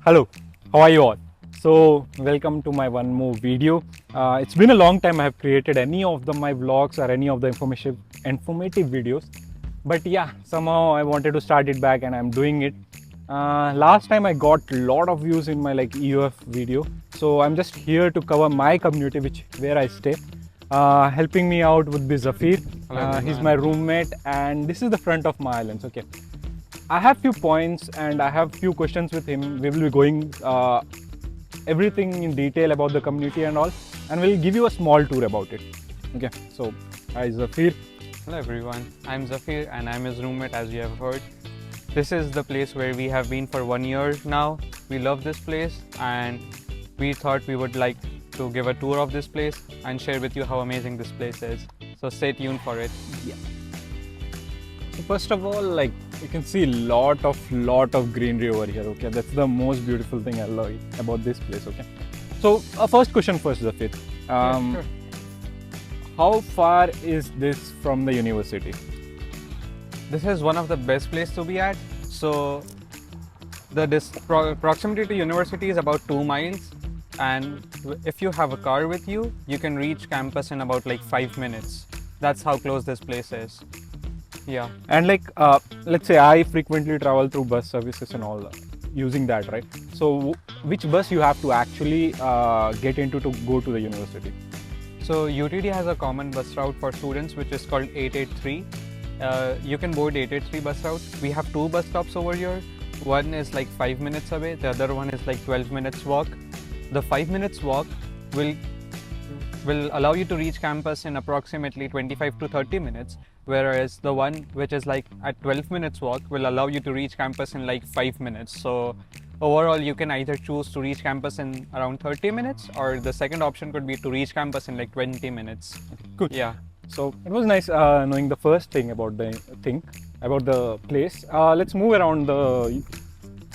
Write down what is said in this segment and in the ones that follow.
Hello, how are you all? So welcome to my one more video. It's been a long time I have created any of my vlogs or any of the informative videos, but yeah, somehow I wanted to start it back and I'm doing it. Last time I got a lot of views in my EUF video, so I'm just here to cover my community, where I stay. Helping me out would be Zafeer. He's my roommate, and this is the front of my islands. Okay, I have few points and I have few questions with him. We will be going everything in detail about the community and all, and we'll give you a small tour about it. Okay, so hi Zafeer. Hello everyone, I'm Zafeer and I'm his roommate, as you have heard. This is the place where we have been for 1 year now. We love this place and we thought we would like to give a tour of this place and share with you how amazing this place is. So stay tuned for it. Yeah. So first of all, you can see lot of greenery over here. Okay, that's the most beautiful thing I love about this place. Okay, so first question first, Zafeer. Sure. How far is this from the university? This is one of the best places to be at. So the proximity to university is about 2 miles, and if you have a car with you, you can reach campus in about 5 minutes. That's how close this place is. Yeah. And let's say I frequently travel through bus services and all, using that, right? So which bus you have to actually get into to go to the university? So UTD has a common bus route for students, which is called 883. You can board 883 bus route. We have 2 bus stops over here. One is 5 minutes away. The other one is 12 minutes walk. The 5 minutes walk will allow you to reach campus in approximately 25 to 30 minutes. Whereas the one which is at 12 minutes walk will allow you to reach campus in 5 minutes. So overall, you can either choose to reach campus in around 30 minutes, or the second option could be to reach campus in 20 minutes. Good. Yeah. So it was nice knowing the first thing about the place. Let's move around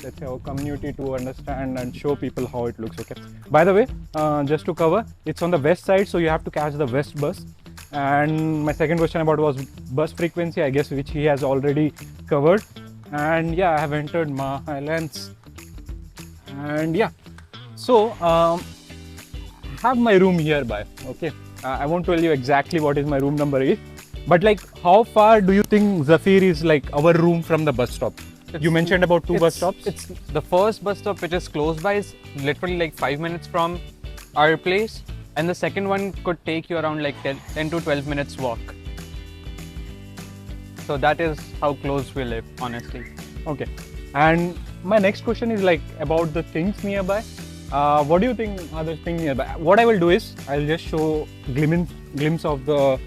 let's say our community to understand and show people how it looks. Okay. By the way, just to cover, it's on the west side, so you have to catch the west bus. And my second question about was bus frequency, I guess, which he has already covered. And yeah, I have entered MAA Highlands. And yeah, so I have my room hereby. Okay, I won't tell you exactly what is my room number is, but how far do you think Zafeer is our room from the bus stop? You mentioned about 2 bus stops. It's the first bus stop, which is close by, is literally 5 minutes from our place, and the second one could take you around 10 to 12 minutes walk. So that is how close we live, honestly. Okay, and my next question is about the things nearby. What do you think are the things nearby? What I will do is I'll just show glimpse of the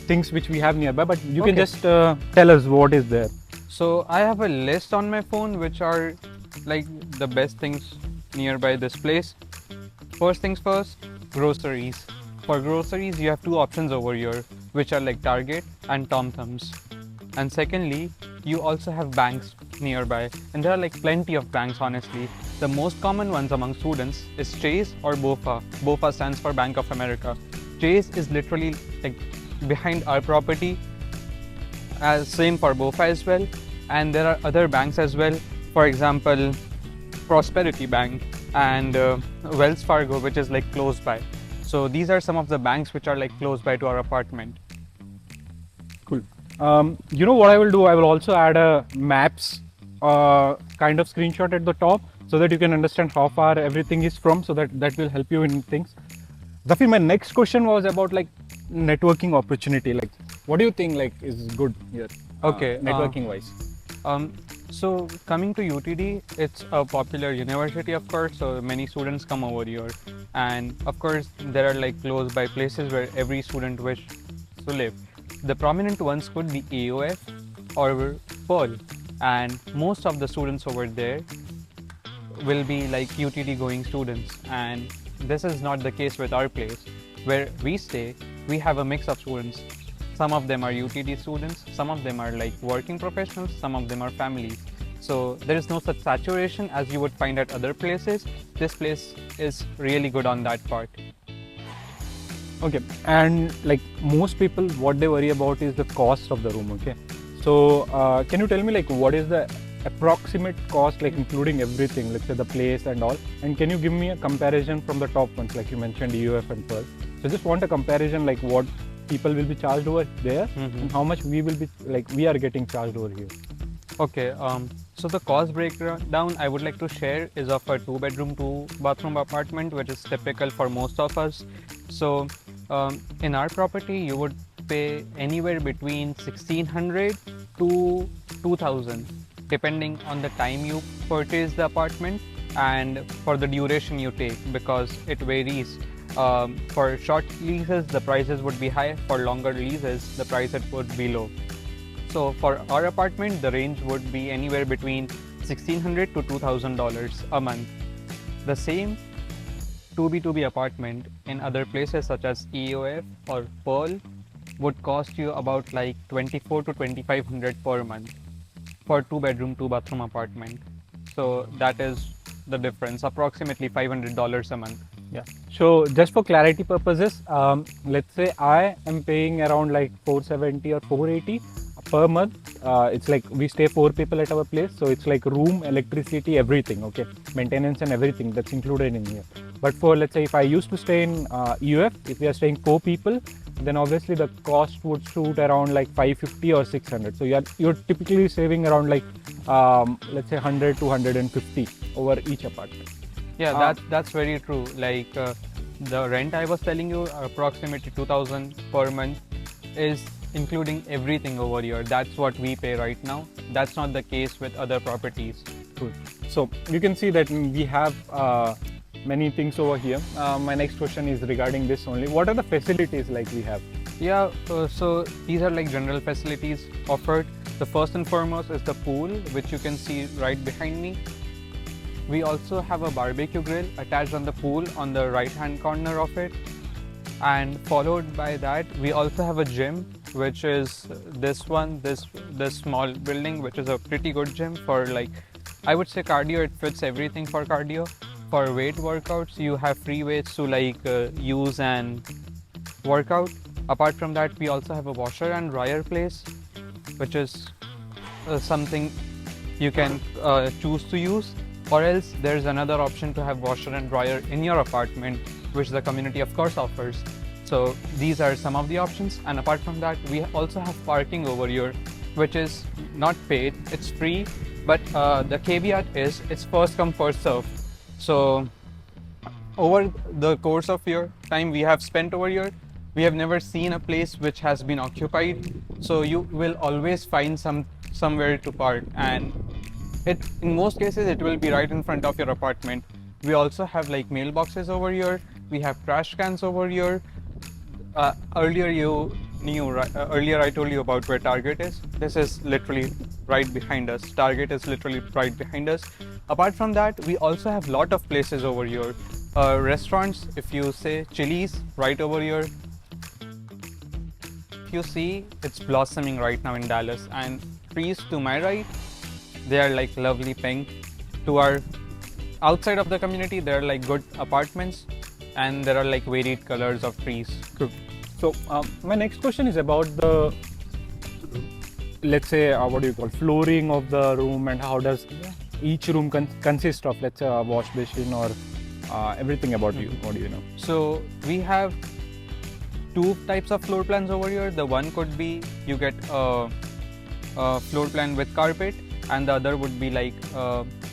things which we have nearby, but you can just tell us what is there. So I have a list on my phone which are the best things nearby this place. First things first, groceries. For groceries, you have 2 options over here, which are Target and Tom Thumbs. And secondly, you also have banks nearby, and there are plenty of banks, honestly. The most common ones among students is Chase or BOFA. BOFA stands for Bank of America. Chase is literally behind our property, as same for BOFA as well. And there are other banks as well, for example Prosperity Bank and Wells Fargo, which is close by. So these are some of the banks which are close by to our apartment. Cool. You know what I will do? I will also add a maps kind of screenshot at the top, so that you can understand how far everything is from, so that will help you in things. Zafeer, my next question was about networking opportunity. What do you think is good here? Okay, networking wise. So coming to UTD, it's a popular university, of course, so many students come over here, and of course there are close by places where every student wishes to live. The prominent ones could be AOF or Pearl, and most of the students over there will be UTD going students, and this is not the case with our place. Where we stay, we have a mix of students. Some of them are UTD students, some of them are working professionals, some of them are families. So there is no such saturation as you would find at other places. This place is really good on that part. Okay, and most people, what they worry about is the cost of the room. Okay, so can you tell me what is the approximate cost, like including everything, let's say the place and all? And can you give me a comparison from the top ones, like you mentioned EUF and Pearl? So just want a comparison, like what people will be charged over there and how much we will be, like we are getting charged over here. Okay, so the cost breakdown I would like to share is of a 2-bedroom, 2-bathroom apartment, which is typical for most of us. So, in our property, you would pay anywhere between 1600 to 2000, depending on the time you purchase the apartment and for the duration you take, because it varies. For short leases, the prices would be high. For longer leases, the price it would be low. So for our apartment, the range would be anywhere between $1,600 to $2,000 a month. The same 2B2B apartment in other places such as EOF or Pearl would cost you about like 24 to 2500 per month for 2-bedroom, 2-bathroom apartment. So that is the difference, approximately $500 a month. Yeah. So just for clarity purposes, let's say I am paying around like 470 or 480 per month. It's like we stay 4 people at our place, so it's like room, electricity, everything. Okay, maintenance and everything that's included in here. But for, let's say, if I used to stay in UF, if we are staying 4 people, then obviously the cost would shoot around like 550 or 600. So you're typically saving around like let's say 100 to 150 over each apartment. Yeah, that's very true. Like the rent I was telling you, approximately 2000 per month, is including everything over here. That's what we pay right now. That's not the case with other properties. Cool. So you can see that we have many things over here. My next question is regarding this only. What are the facilities like we have? Yeah, so these are like general facilities offered. The first and foremost is the pool, which you can see right behind me. We also have a barbecue grill attached on the pool on the right hand corner of it. And followed by that, we also have a gym, which is this one, this small building, which is a pretty good gym for, like, I would say cardio. It fits everything for cardio. For weight workouts, you have free weights to like use and work out. Apart from that, we also have a washer and dryer place, which is something you can choose to use, or else there's another option to have washer and dryer in your apartment, which the community of course offers. So these are some of the options, and apart from that, we also have parking over here, which is not paid, it's free, but the caveat is it's first come first serve. So over the course of your time we have spent over here, we have never seen a place which has been occupied, so you will always find somewhere to park, and in most cases it will be right in front of your apartment. We also have like mailboxes over here, we have trash cans over here. Earlier I told you about where Target is. This is literally right behind us. Target is literally right behind us. Apart from that, we also have lot of places over here. Restaurants, if you say Chili's, right over here. If you see, it's blossoming right now in Dallas, and trees to my right, they are like lovely pink. To our outside of the community, there are like good apartments, and there are like varied colors of trees. Good. So my next question is about the, let's say, what do you call, flooring of the room, and how does each room consist of, let's say, a wash basin or everything about you. What do you know? So we have two types of floor plans over here. The one could be you get a floor plan with carpet, and the other would be like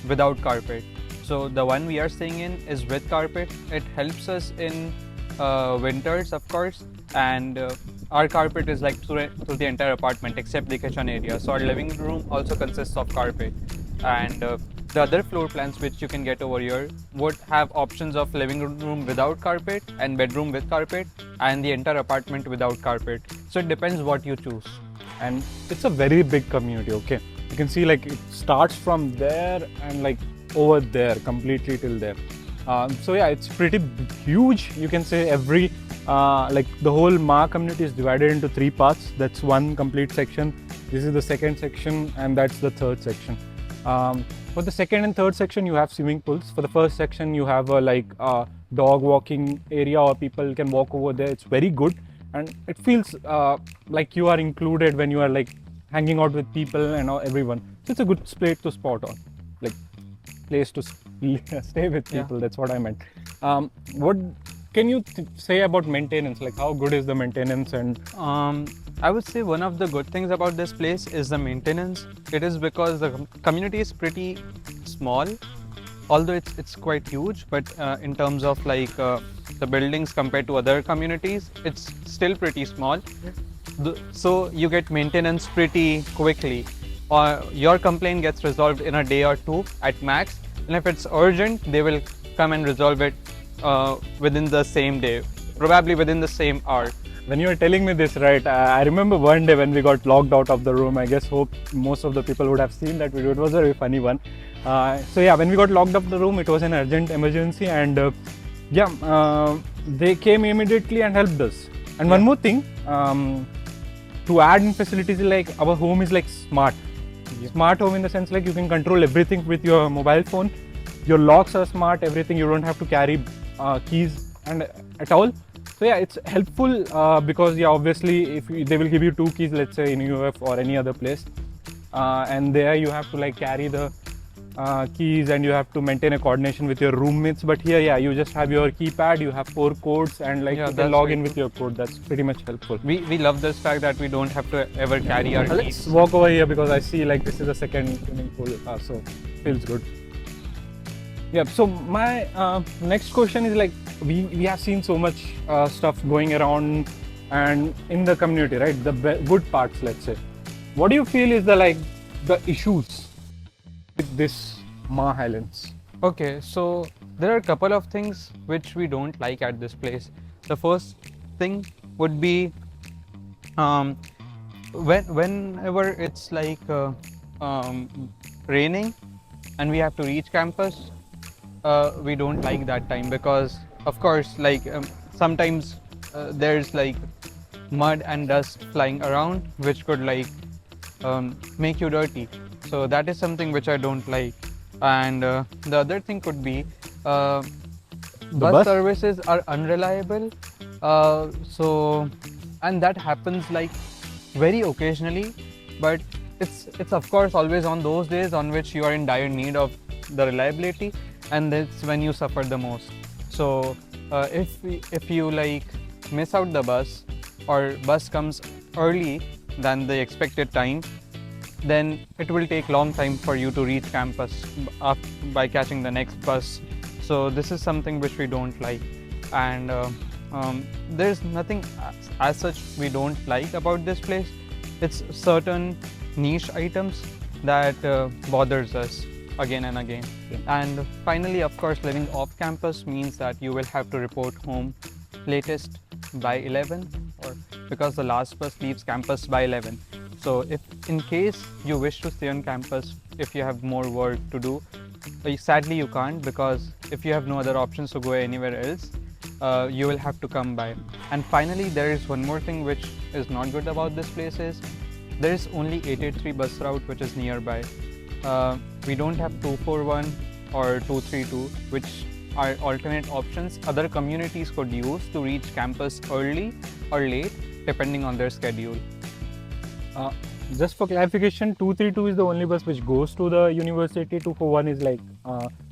without carpet. So the one we are staying in is with carpet. It helps us in winters, of course, and our carpet is like through the entire apartment except the kitchen area. So our living room also consists of carpet, and the other floor plans which you can get over here would have options of living room without carpet and bedroom with carpet, and the entire apartment without carpet. So it depends what you choose. And it's a very big community. Okay, you can see like it starts from there and like over there completely till there. So yeah, it's pretty huge. You can say every like the whole MAA community is divided into 3 parts. That's one complete section. This is the second section, and that's the third section. For the second and third section, you have swimming pools. For the first section, you have a like dog walking area, or people can walk over there. It's very good, and it feels like you are included when you are like hanging out with people and everyone. So it's a good place to spot on, like place to stay with Yeah. people. That's what I meant. What can you say about maintenance? Like how good is the maintenance? And I would say one of the good things about this place is the maintenance. It is because the community is pretty small, although it's quite huge. But in terms of like the buildings compared to other communities, it's still pretty small. So you get maintenance pretty quickly. Your complaint gets resolved in a day or two at max, and if it's urgent, they will come and resolve it within the same day, probably within the same hour. when you were telling me this, right, I remember one day when we got locked out of the room. I guess hope most of the people would have seen that video. It was a very funny one. So yeah, when we got locked up the room, it was an urgent emergency, and they came immediately and helped us. And one more thing, to add in facilities, like our home is like smart. Smart home in the sense like you can control everything with your mobile phone. Your locks are smart, everything. You don't have to carry keys and at all. So yeah, it's helpful because yeah, obviously if they will give you 2 keys, let's say in UF or any other place, and there you have to like carry the keys and you have to maintain a coordination with your roommates. But here, yeah, you just have your keypad, you have 4 codes, and like Yeah, you can that's log very in with your code. That's pretty much helpful. We love this fact that we don't have to ever carry our Let's keys. walk over here because I see like this is a second swimming pool, so feels good. Yeah. So my next question is like we have seen so much stuff going around and in the community, right? The good parts, let's say. What do you feel is the issues with this MAA Highlands? Okay, so there are a couple of things which we don't like at this place. The first thing would be whenever it's like raining and we have to reach campus, we don't like that time because, of course, like sometimes there's like mud and dust flying around, which could like make you dirty. So that is something which I don't like. And the other thing could be bus services are unreliable. And that happens like very occasionally, but it's of course always on those days on which you are in dire need of the reliability, and that's when you suffer the most. So if you like miss out the bus, or bus comes early than the expected time, then it will take long time for you to reach campus by catching the next bus. So this is something which we don't like, and there's nothing as such we don't like about this place. It's certain niche items that bothers us again and again. And finally, of course, living off campus means that you will have to report home latest by 11, or because the last bus leaves campus by 11. So if in case you wish to stay on campus, if you have more work to do, sadly you can't, because if you have no other options to go anywhere else, you will have to come by. And finally, there is one more thing which is not good about this place is there is only 883 bus route which is nearby. We don't have 241 or 232, which are alternate options other communities could use to reach campus early or late depending on their schedule. Just for clarification, 232 is the only bus which goes to the university. 241 is like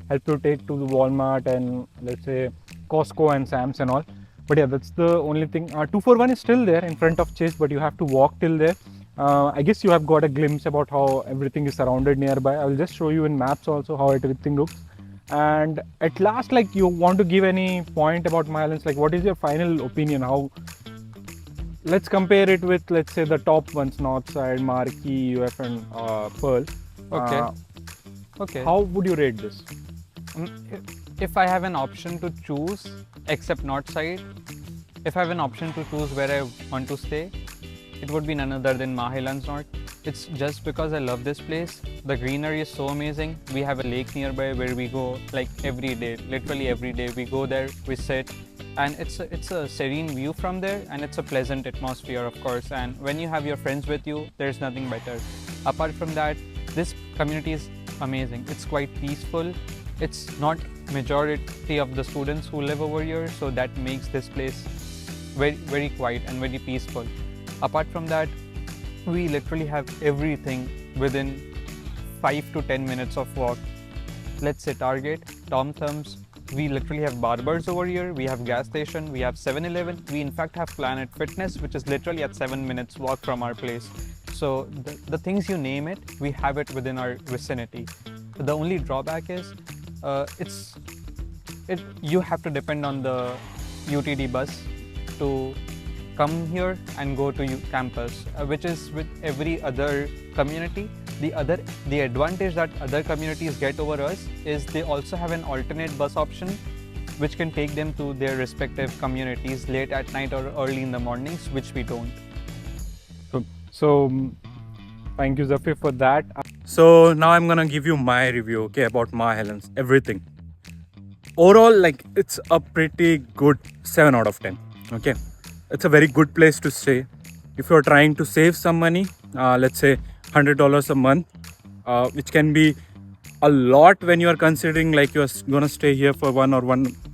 help to take to the Walmart and let's say Costco and Sam's and all. But yeah, that's the only thing. 241 is still there in front of Chase, but you have to walk till there. I guess you have got a glimpse about how everything is surrounded nearby. I will just show you in maps also how everything looks. And at last, like, you want to give any point about MAA Highlands? Like, what is your final opinion? How? Let's compare it with, let's say, the top ones: Northside, Marquee, UF, and Pearl. Okay. Okay. How would you rate this? If I have an option to choose, except Northside, if I have an option to choose where I want to stay, it would be none other than MAA Highlands North. It's just because I love this place. The greenery is so amazing. We have a lake nearby where we go like every day, literally every day. We go there, we sit, and it's a serene view from there, and it's a pleasant atmosphere, of course. And when you have your friends with you, there's nothing better. Apart from that, this community is amazing. It's quite peaceful. It's not majority of the students who live over here, so that makes this place very, very quiet and very peaceful. Apart from that, We literally have everything within 5 to 10 minutes of walk. Let's say Target, Tom Thumbs. We literally have barbers over here. We have gas station. We have 7-Eleven. We in fact have Planet Fitness, which is literally at 7 minutes walk from our place. So the things you name it, we have it within our vicinity. The only drawback is you have to depend on the UTD bus to come here and go to campus, which is with every other community. The advantage that other communities get over us is they also have an alternate bus option which can take them to their respective communities late at night or early in the mornings, which we don't. So thank you, Zafeer, for that. So now I'm gonna give you my review, okay, about MAA Highlands, everything. Overall, like, it's a pretty good 7 out of 10. Okay, it's a very good place to stay if you're trying to save some money. Let's say $100 a month, which can be a lot when you are considering like you're gonna stay here for one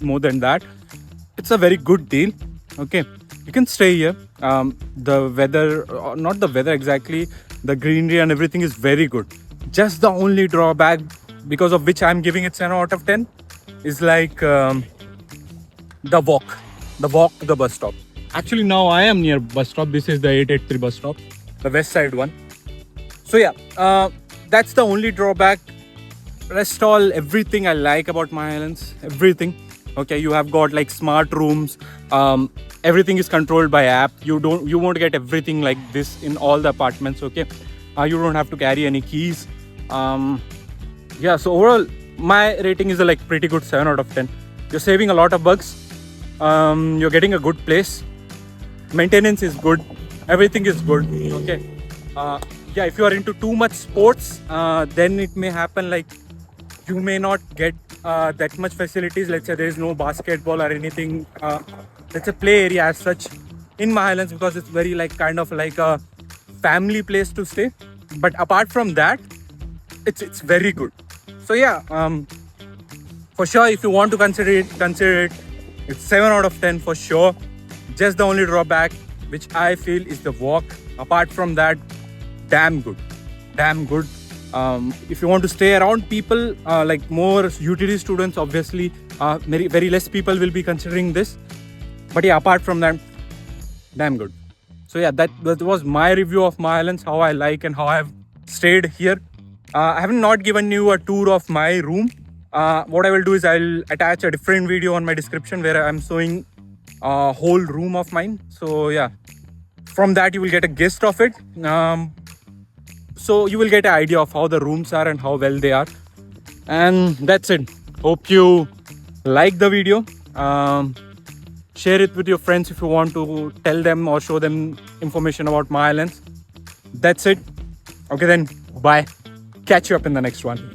more than that. It's a very good deal. Okay, you can stay here. The weather, not the weather exactly, the greenery and everything is very good. Just the only drawback, because of which I'm giving it 7 out of 10, is like the walk to the bus stop. Actually, now I am near bus stop. This is the 883 bus stop, the west side one. So yeah, that's the only drawback. Rest all, everything I like about MAA Highlands, everything. Okay, you have got like smart rooms. Everything is controlled by app. You won't get everything like this in all the apartments. Okay, you don't have to carry any keys. Yeah, so overall my rating is like pretty good 7 out of 10. You're saving a lot of bucks. You're getting a good place. Maintenance is good. Everything is good. Okay. Yeah, if you are into too much sports, then it may happen like you may not get that much facilities. Let's say there is no basketball or anything. Let's say play area as such in MAA Highlands, because it's very like kind of like a family place to stay. But apart from that, it's very good. So yeah, for sure, if you want to consider it. It's 7 out of 10 for sure. Just the only drawback, which I feel, is the walk. Apart from that, damn good. If you want to stay around people, like more UTD students, obviously, very less people will be considering this. But yeah, apart from that, damn good. So yeah, that was my review of MAA Highlands, how I like and how I've stayed here. I have not given you a tour of my room. What I will do is I'll attach a different video on my description where I'm showing a whole room of mine. So yeah, from that you will get a gist of it. So you will get an idea of how the rooms are and how well they are. And that's it. Hope you like the video. Share it with your friends if you want to tell them or show them information about MAA Highlands. That's it. Okay then, bye. Catch you up in the next one.